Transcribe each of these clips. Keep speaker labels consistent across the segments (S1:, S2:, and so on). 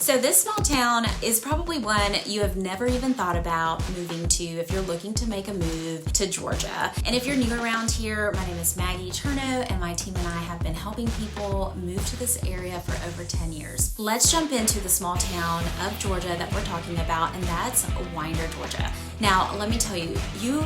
S1: So this small town is probably one you have never even thought about moving to if you're looking to make a move to Georgia. And if you're new around here, my name is Maggie Eterno, and my team and I have been helping people move to this area for over 10 years. Let's jump into the small town of Georgia that we're talking about, and that's Winder, Georgia. Now, let me tell you, you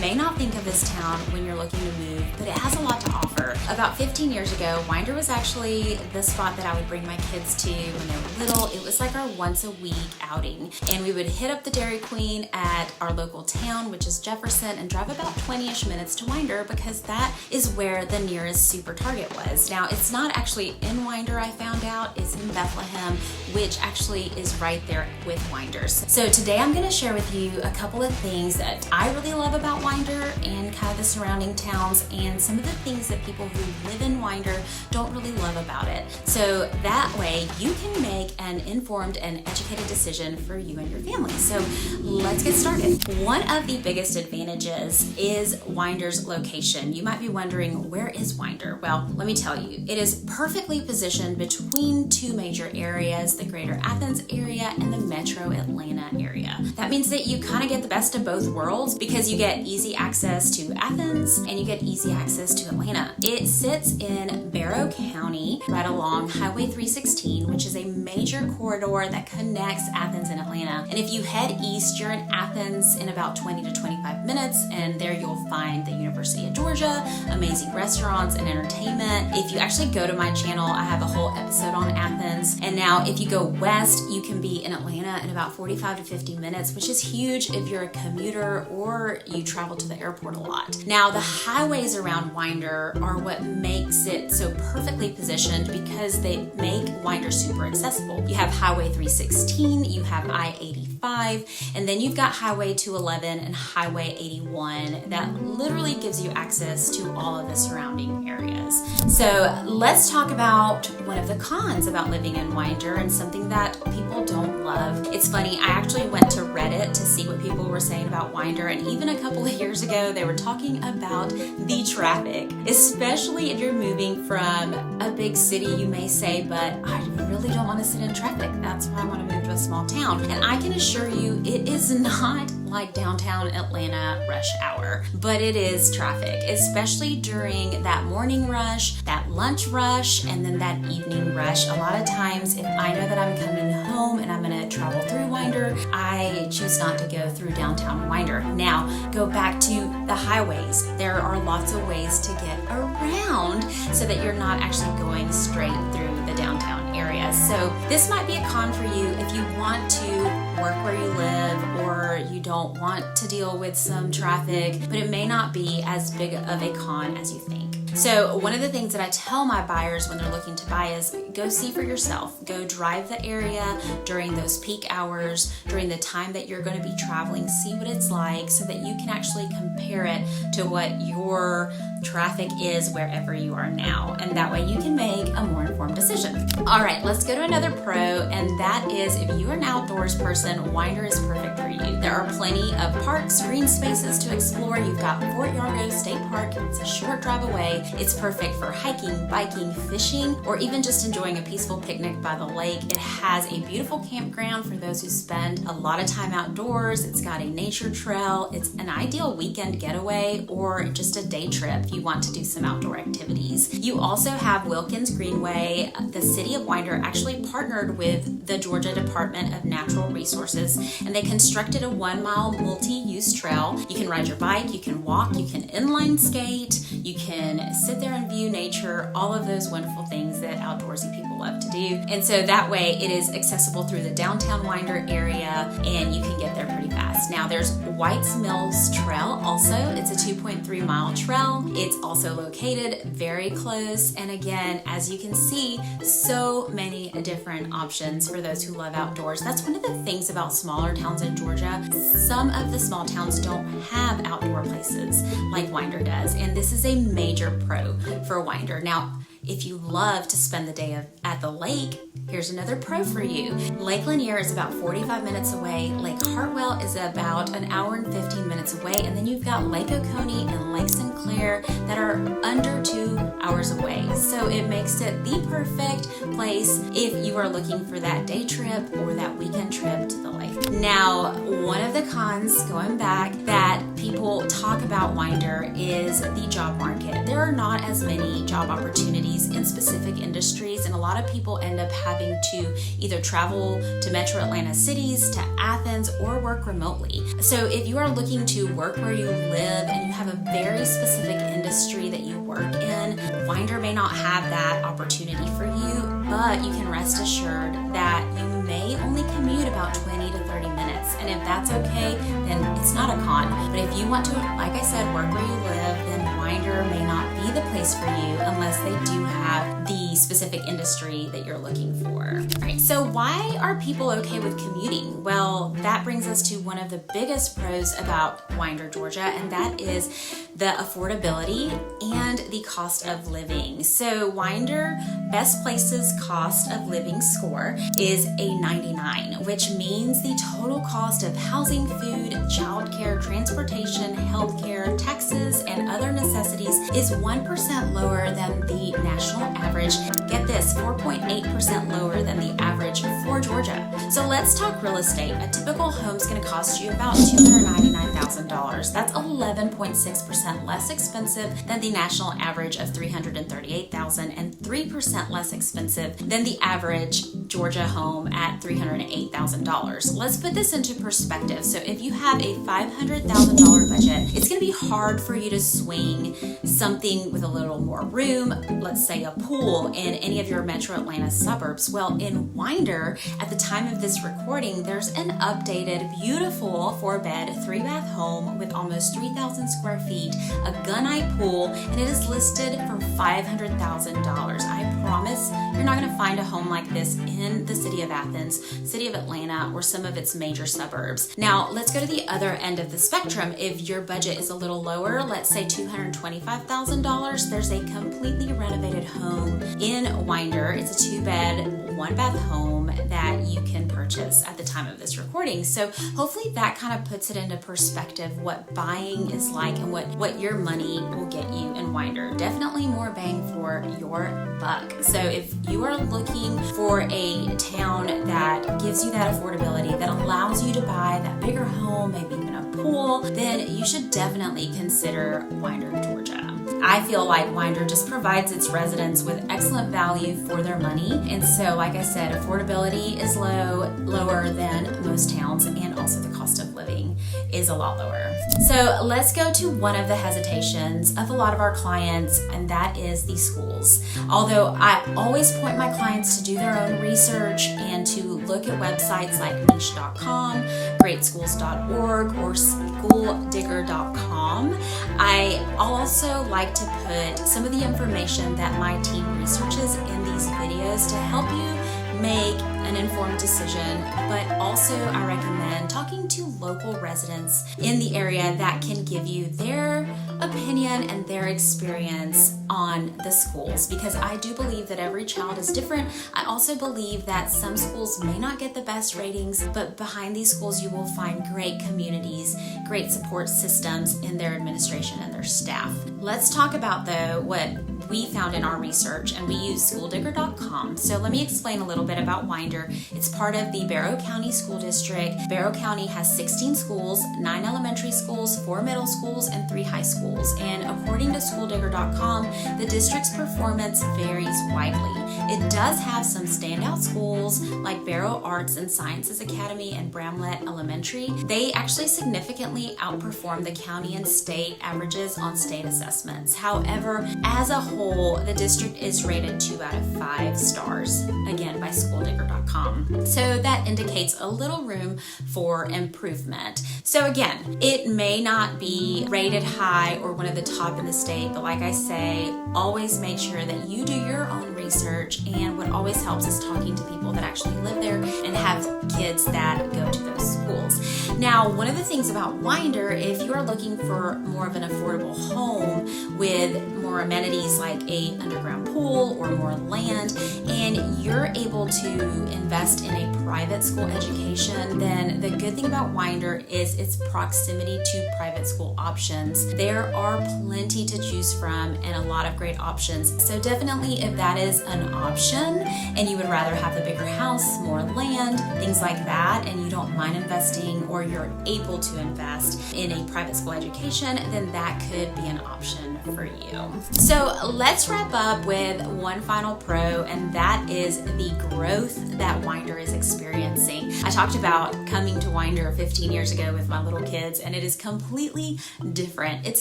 S1: may not think of this town when you're looking to move, but it has a lot to offer. About 15 years ago, Winder was actually the spot that I would bring my kids to when they were little. It was like our once a week outing, and we would hit up the Dairy Queen at our local town, which is Jefferson, and drive about 20-ish minutes to Winder because that is where the nearest super Target was. Now, it's not actually in Winder, I found out. It's in Bethlehem, which actually is right there with Winder's. So today I'm going to share with you a couple of things that I really love about Winder and kind of the surrounding towns, and some of the things that people who live in Winder don't really love about it. So that way you can make an informed and educated decision for you and your family. So let's get started. One of the biggest advantages is Winder's location. You might be wondering, where is Winder? Well, let me tell you, it is perfectly positioned between two major areas, the greater Athens area and the metro Atlanta area. That means that you kind of get the best of both worlds because you get easy access to Athens and you get easy access to Atlanta. It sits in Barrow County, right along Highway 316, which is a major corridor that connects Athens and Atlanta. And if you head east, you're in Athens in about 20 to 25 minutes, and there you'll find the University of Georgia, amazing restaurants and entertainment. If you actually go to my channel, I have a whole episode on Athens. And now if you go west, you can be in Atlanta in about 45 to 50 minutes, which is huge if you're a commuter or you travel to the airport a lot. Now, the highways around Winder are what makes it so perfectly positioned because they make Winder super accessible. You have Highway 316, you have I-85, and then you've got Highway 211 and Highway 81 that literally gives you access to all of the surrounding areas. So let's talk about one of the cons about living in Winder and something that people don't love. It's funny, I actually went to Reddit to see what people were saying about Winder, and even a couple of years ago they were talking about the traffic, especially if you're moving from a big city. You may say, but I really don't want to sit in traffic. That's why I want to move to a small town. And I can assure you, it is not like downtown Atlanta rush hour, but it is traffic, especially during that morning rush, that lunch rush, and then that evening rush. A lot of times, if I know that I'm coming home and I'm going to travel through Winder, I choose not to go through downtown Winder. Now, go back to the highways. There are lots of ways to get around so that you're not actually going straight through the downtown area. So this might be a con for you if you want to work where you live or you don't want to deal with some traffic, but it may not be as big of a con as you think. So one of the things that I tell my buyers when they're looking to buy is go see for yourself. Go drive the area during those peak hours, during the time that you're going to be traveling. See what it's like so that you can actually compare it to what your traffic is wherever you are now. And that way you can make a more informed decision. All right, let's go to another pro, and that is if you're an outdoors person, Winder is perfect for you. There are plenty of parks, green spaces to explore. You've got Fort Yargo State Park. It's a short drive away. It's perfect for hiking, biking, fishing, or even just enjoying a peaceful picnic by the lake. It has a beautiful campground for those who spend a lot of time outdoors. It's got a nature trail. It's an ideal weekend getaway or just a day trip if you want to do some outdoor activities. You also have Wilkins Greenway. The city of Winder actually partnered with the Georgia Department of Natural Resources, and they constructed a 1-mile multi-use trail. You can ride your bike, you can walk, you can inline skate, you can sit there and view nature, all of those wonderful things that outdoorsy people love to do. And so that way it is accessible through the downtown Winder area, and you can get there pretty fast. Now there's White's Mills Trail also. It's a 2.3 mile trail. It's also located very close. And again, as you can see, so many different options for those who love outdoors. That's one of the things about smaller towns in Georgia. Some of the small towns don't have outdoor places like Winder does. And this is a major pro for Winder. Now, If you love to spend the day at the lake, here's another pro for you. Lake Lanier is about 45 minutes away. Lake Hartwell is about an hour and 15 minutes away. And then you've got Lake Oconee and Lake Sinclair that are under 2 hours away. So it makes it the perfect place if you are looking for that day trip or that weekend trip to the lake. Now, one of the cons, going back, that people talk about Winder is the job market. There are not as many job opportunities in specific industries, and a lot of people end up having to either travel to metro Atlanta cities, to Athens, or work remotely. So if you are looking to work where you live and you have a very specific industry that you work in, Winder may not have that opportunity for you, but you can rest assured that you may only commute about 20 to 30 minutes. And if that's okay, then it's not a con. But if you want to, like I said, work where you live, then Winder may not be the place for you unless they do have the specific industry that you're looking for. All right, so why are people okay with commuting? Well, that brings us to one of the biggest pros about Winder, Georgia, and that is the affordability and the cost of living. So Winder Best Places cost of living score is a 99, which means the total cost of housing, food, childcare, transportation, healthcare, taxes, and other necessities is 1% lower than the national average. Get this, 4.8% lower than the average for Georgia. So let's talk real estate. A typical home is going to cost you about $299,000. That's 11.6% less expensive than the national average of $338,000 and 3% less expensive than the average Georgia home at $308,000. Let's put this into perspective. So if you have a $500,000 budget, it's going to be hard for you to swing something with a little more room, let's say a pool, in any of your metro Atlanta suburbs. Well, in Winder, at the time of this recording, there's an updated, beautiful 4-bed, 3-bath home with almost 3,000 square feet, a gunite pool, and it is listed for $500,000. I promise you're not going to find a home like this in the city of Athens, city of Atlanta, or some of its major suburbs. Now, let's go to the other end of the spectrum. If your budget is a little lower, let's say $225,000, there's a completely renovated home in Winder. It's a 2-bed, 1-bath home that you can purchase at the time of this recording. So hopefully that kind of puts it into perspective what buying is like and what your money will get you in Winder. Definitely more bang for your buck. So if you are looking for a town that gives you that affordability, that allows you to buy that bigger home, maybe even a pool, then you should definitely consider Winder, Georgia. I feel like Winder just provides its residents with excellent value for their money. And so, like I said, affordability is lower than most towns, and also the cost of living is a lot lower. So let's go to one of the hesitations of a lot of our clients, and that is the schools. Although I always point my clients to do their own research and to look at websites like niche.com, greatschools.org, or schooldigger.com, I also like to put some of the information that my team researches in these videos to help you make an informed decision, but also I recommend talking to local residents in the area that can give you their opinion and their experience on the schools, because I do believe that every child is different. I also believe that some schools may not get the best ratings, but behind these schools you will find great communities, great support systems in their administration and their staff. Let's talk about, though, what we found in our research, and we use schooldigger.com. So let me explain a little bit about Winder. It's part of the Barrow County School District. Barrow County has 16 schools, 9 elementary schools, 4 middle schools, and 3 high schools. And according to schooldigger.com, the district's performance varies widely. It does have some standout schools like Barrow Arts and Sciences Academy and Bramlett Elementary. They actually significantly outperform the county and state averages on state assessments. However, as a whole, the district is rated 2 out of 5 stars, again by schooldigger.com. So that indicates a little room for improvement. So again, it may not be rated high or one of the top in the state, but like I say, always make sure that you do your own research, and what always helps is talking to people that actually live there and have kids that go to those schools. Now, one of the things about Winder, if you are looking for more of an affordable home with more amenities like a underground pool or more land, and you're able to invest in a private school education, then the good thing about Winder is its proximity to private school options. There are plenty to choose from and a lot of great options. So definitely, if that is an option and you would rather have the bigger house, more land, things like that, and you don't mind investing or you're able to invest in a private school education, then that could be an option for you. So let's wrap up with one final pro, and that is the growth that Winder is experiencing. I talked about coming to Winder 15 years ago with my little kids, and it is completely different. It's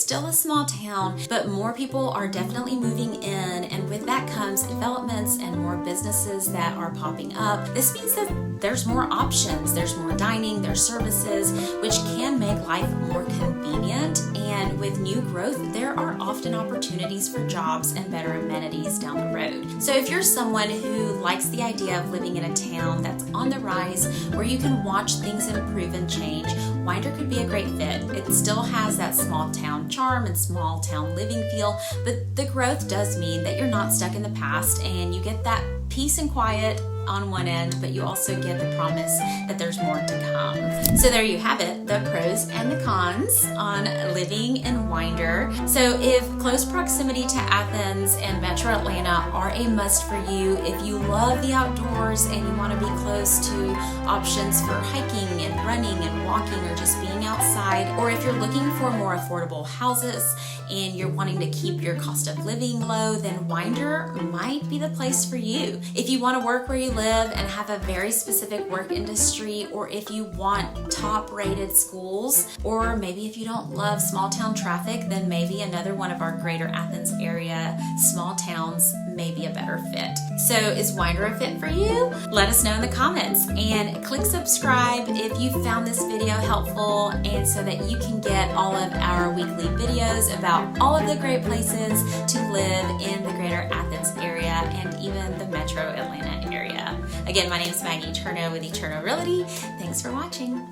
S1: still a small town, but more people are definitely moving in, and with that comes developments and more businesses that are popping up. This means that there's more options, there's more dining, there's services, which can make life more convenient. And with new growth, there are often opportunities for jobs and better amenities down the road. So if you're someone who likes the idea of living in a town that's on the rise, where you can watch things improve and change, Winder could be a great fit. It still has that small town charm and small town living feel, but the growth does mean that you're not stuck in the past and you get that peace and quiet on one end, but you also get the promise that there's more to come. So there you have it, the pros and the cons on living in Winder. So if close proximity to Athens and Metro Atlanta are a must for you, if you love the outdoors and you want to be close to options for hiking and running and walking or just being outside, or if you're looking for more affordable houses and you're wanting to keep your cost of living low, then Winder might be the place for you. If you want to work where you live and have a very specific work industry, or if you want top-rated schools, or maybe if you don't love small town traffic, then maybe another one of our greater Athens area small towns may be a better fit. So is Winder a fit for you? Let us know in the comments, and click subscribe if you found this video helpful, and so that you can get all of our weekly videos about all of the great places to live in the greater Athens area and even the Metro Atlanta area. Again, my name is Maggie Eterno with Eterno Realty. Thanks for watching.